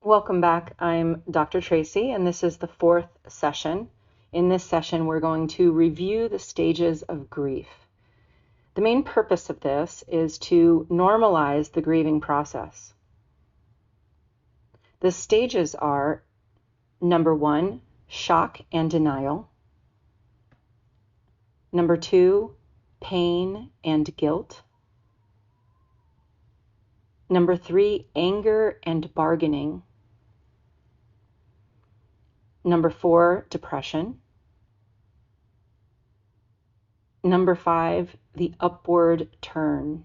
Welcome back. I'm Dr. Traci, and this is the fourth session. In this session, we're going to review the stages of grief. The main purpose of this is to normalize the grieving process. The stages are, number 1, shock and denial. Number 2, pain and guilt. Number 3, anger and bargaining. Number 4, depression. Number 5, the upward turn.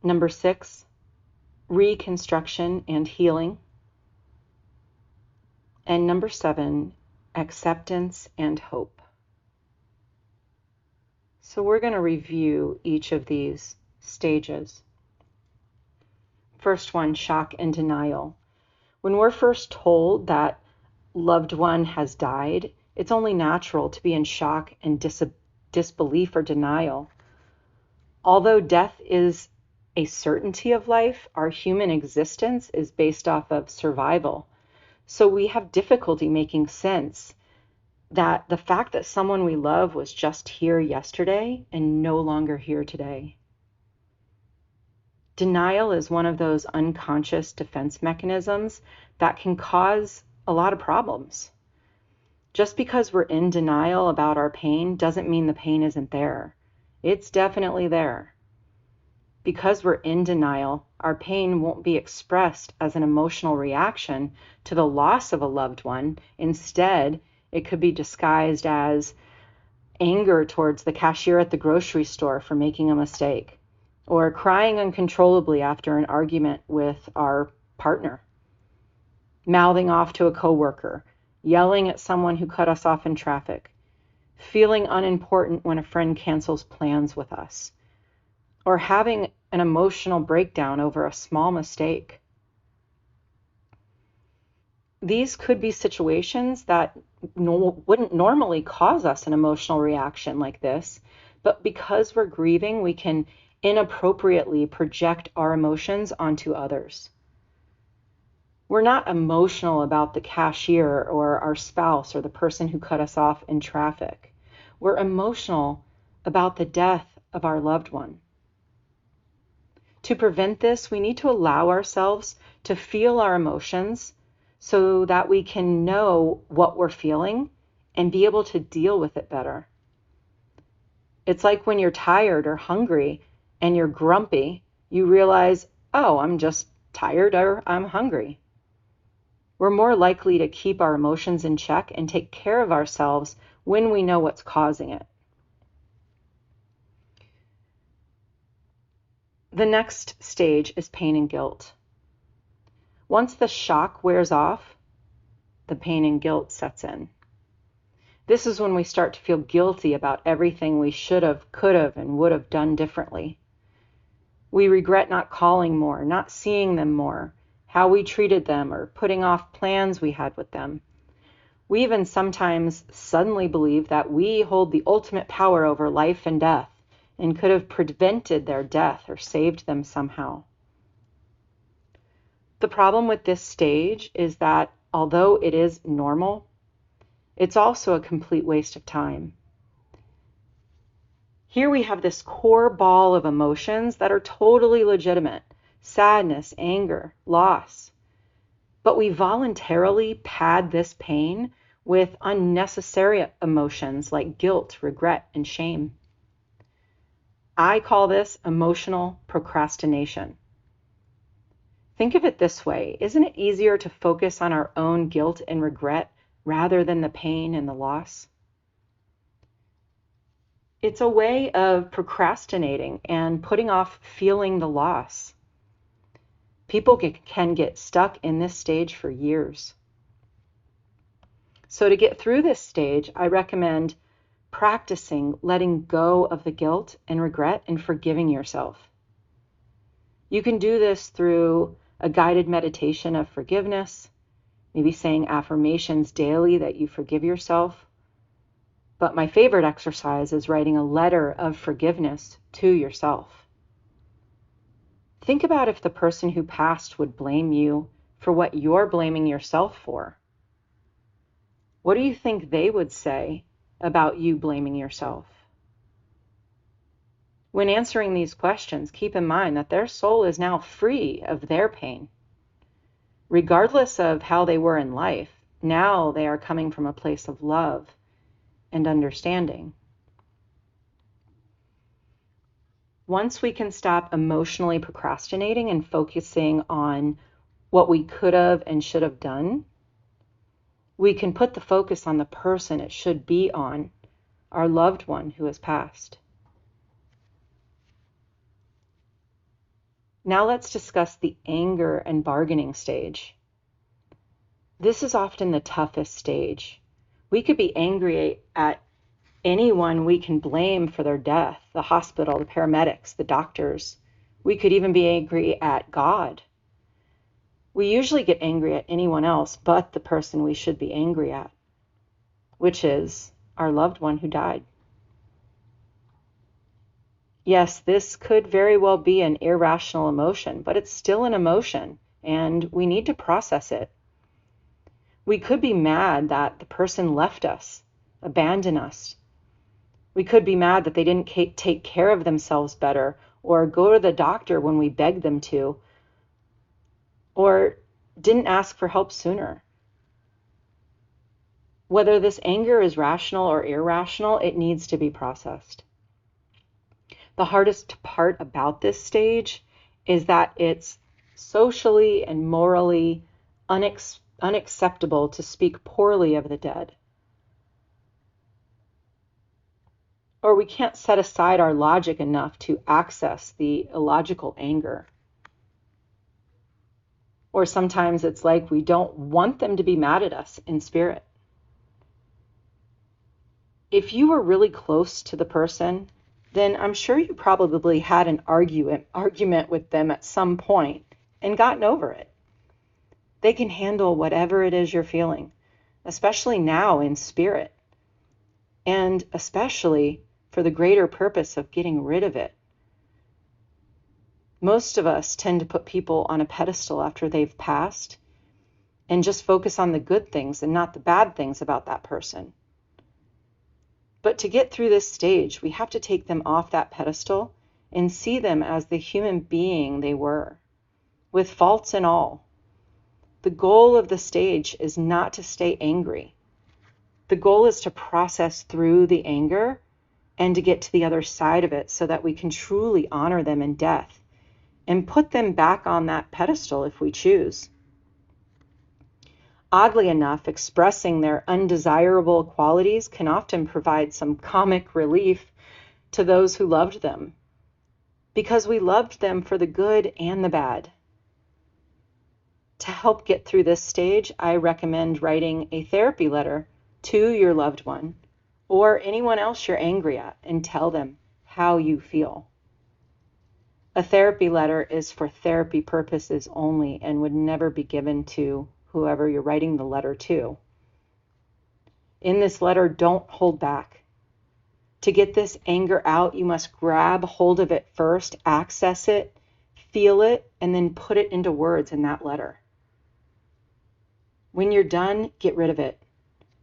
Number 6, reconstruction and healing. And number 7, acceptance and hope. So we're going to review each of these stages. First one, shock and denial. When we're first told that loved one has died, it's only natural to be in shock and disbelief or denial. Although death is a certainty of life, our human existence is based off of survival. So we have difficulty making sense that the fact that someone we love was just here yesterday and no longer here today. Denial is one of those unconscious defense mechanisms that can cause a lot of problems. Just because we're in denial about our pain doesn't mean the pain isn't there. It's definitely there. Because we're in denial, our pain won't be expressed as an emotional reaction to the loss of a loved one. Instead, it could be disguised as anger towards the cashier at the grocery store for making a mistake, or crying uncontrollably after an argument with our partner, mouthing off to a coworker, yelling at someone who cut us off in traffic, feeling unimportant when a friend cancels plans with us, or having an emotional breakdown over a small mistake. These could be situations that wouldn't normally cause us an emotional reaction like this, but because we're grieving, we can inappropriately project our emotions onto others. We're not emotional about the cashier or our spouse or the person who cut us off in traffic. We're emotional about the death of our loved one. To prevent this, we need to allow ourselves to feel our emotions so that we can know what we're feeling and be able to deal with it better. It's like when you're tired or hungry and you're grumpy, you realize, oh, I'm just tired or I'm hungry. We're more likely to keep our emotions in check and take care of ourselves when we know what's causing it. The next stage is pain and guilt. Once the shock wears off, the pain and guilt sets in. This is when we start to feel guilty about everything we should have, could have, and would have done differently. We regret not calling more, not seeing them more, how we treated them, or putting off plans we had with them. We even sometimes suddenly believe that we hold the ultimate power over life and death and could have prevented their death or saved them somehow. The problem with this stage is that although it is normal, it's also a complete waste of time. Here we have this core ball of emotions that are totally legitimate: sadness, anger, loss. But we voluntarily pad this pain with unnecessary emotions like guilt, regret, and shame. I call this emotional procrastination. Think of it this way: isn't it easier to focus on our own guilt and regret rather than the pain and the loss? It's a way of procrastinating and putting off feeling the loss. People can get stuck in this stage for years. So to get through this stage, I recommend practicing letting go of the guilt and regret and forgiving yourself. You can do this through a guided meditation of forgiveness, maybe saying affirmations daily that you forgive yourself. But my favorite exercise is writing a letter of forgiveness to yourself. Think about if the person who passed would blame you for what you're blaming yourself for. What do you think they would say about you blaming yourself? When answering these questions, keep in mind that their soul is now free of their pain. Regardless of how they were in life, now they are coming from a place of love and understanding. Once we can stop emotionally procrastinating and focusing on what we could have and should have done, we can put the focus on the person it should be on, our loved one who has passed. Now let's discuss the anger and bargaining stage. This is often the toughest stage. We could be angry at anyone we can blame for their death, the hospital, the paramedics, the doctors. We could even be angry at God. We usually get angry at anyone else but the person we should be angry at, which is our loved one who died. Yes, this could very well be an irrational emotion, but it's still an emotion, and we need to process it. We could be mad that the person left us, abandoned us. We could be mad that they didn't take care of themselves better, or go to the doctor when we begged them to, or didn't ask for help sooner. Whether this anger is rational or irrational, it needs to be processed. The hardest part about this stage is that it's socially and morally unacceptable to speak poorly of the dead. Or we can't set aside our logic enough to access the illogical anger. Or sometimes it's like we don't want them to be mad at us in spirit. If you were really close to the person, then I'm sure you probably had an argument with them at some point and gotten over it. They can handle whatever it is you're feeling, especially now in spirit, and especially for the greater purpose of getting rid of it. Most of us tend to put people on a pedestal after they've passed and just focus on the good things and not the bad things about that person. But to get through this stage, we have to take them off that pedestal and see them as the human being they were, with faults and all. The goal of the stage is not to stay angry. The goal is to process through the anger and to get to the other side of it so that we can truly honor them in death and put them back on that pedestal if we choose. Oddly enough, expressing their undesirable qualities can often provide some comic relief to those who loved them, because we loved them for the good and the bad. To help get through this stage, I recommend writing a therapy letter to your loved one or anyone else you're angry at and tell them how you feel. A therapy letter is for therapy purposes only and would never be given to whoever you're writing the letter to. In this letter, don't hold back. To get this anger out, you must grab hold of it first, access it, feel it, and then put it into words in that letter. When you're done, get rid of it.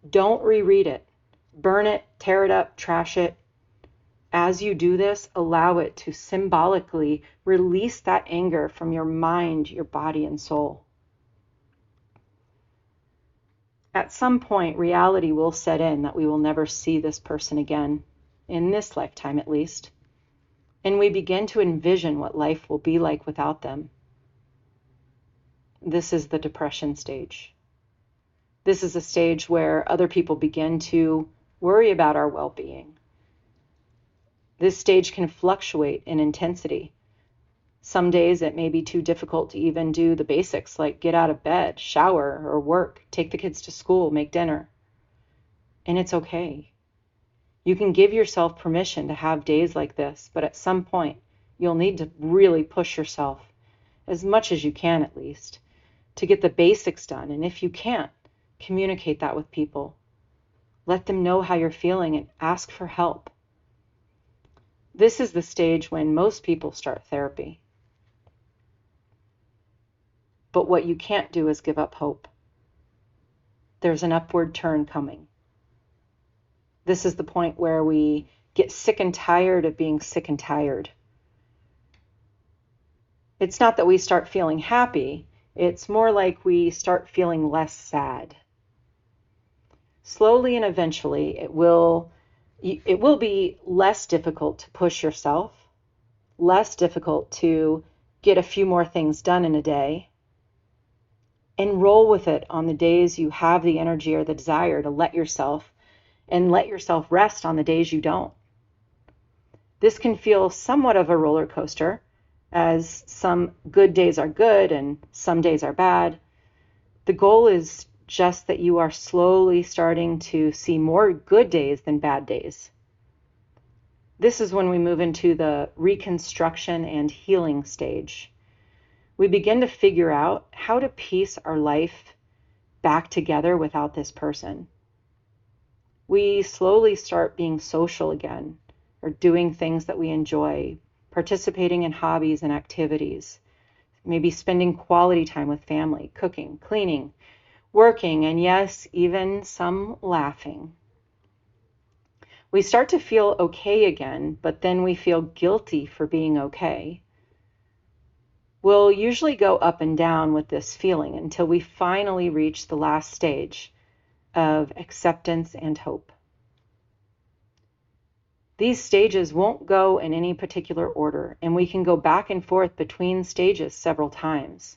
Don't reread it. Burn it, tear it up, trash it. As you do this, allow it to symbolically release that anger from your mind, your body, and soul. At some point, reality will set in that we will never see this person again, in this lifetime at least, and we begin to envision what life will be like without them. This is the depression stage. This is a stage where other people begin to worry about our well-being. This stage can fluctuate in intensity. Some days it may be too difficult to even do the basics like get out of bed, shower, or work, take the kids to school, make dinner. And it's okay. You can give yourself permission to have days like this, but at some point you'll need to really push yourself, as much as you can at least, to get the basics done. And if you can't, communicate that with people. Let them know how you're feeling and ask for help. This is the stage when most people start therapy. But what you can't do is give up hope. There's an upward turn coming. This is the point where we get sick and tired of being sick and tired. It's not that we start feeling happy. It's more like we start feeling less sad. Slowly and eventually, it will be less difficult to push yourself, less difficult to get a few more things done in a day, and roll with it on the days you have the energy or the desire to let yourself rest on the days you don't. This can feel somewhat of a roller coaster, as some good days are good and some days are bad. The goal is just that you are slowly starting to see more good days than bad days. This is when we move into the reconstruction and healing stage. We begin to figure out how to piece our life back together without this person. We slowly start being social again, or doing things that we enjoy, participating in hobbies and activities, maybe spending quality time with family, cooking, cleaning, working, and yes, even some laughing. We start to feel okay again, but then we feel guilty for being okay. We'll usually go up and down with this feeling until we finally reach the last stage of acceptance and hope. These stages won't go in any particular order, and we can go back and forth between stages several times.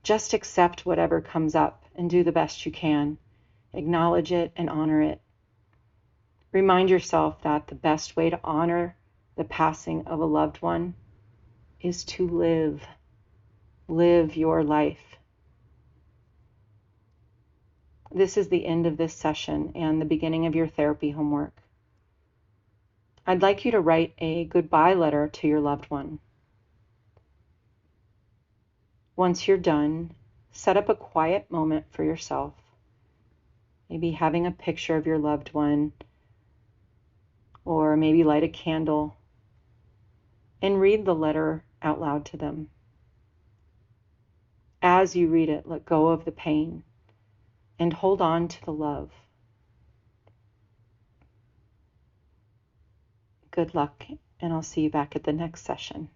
Just accept whatever comes up and do the best you can. Acknowledge it and honor it. Remind yourself that the best way to honor the passing of a loved one is to live. Live your life. This is the end of this session and the beginning of your therapy homework. I'd like you to write a goodbye letter to your loved one. Once you're done, set up a quiet moment for yourself. Maybe having a picture of your loved one, or maybe light a candle and read the letter out loud to them. As you read it, let go of the pain and hold on to the love. Good luck, and I'll see you back at the next session.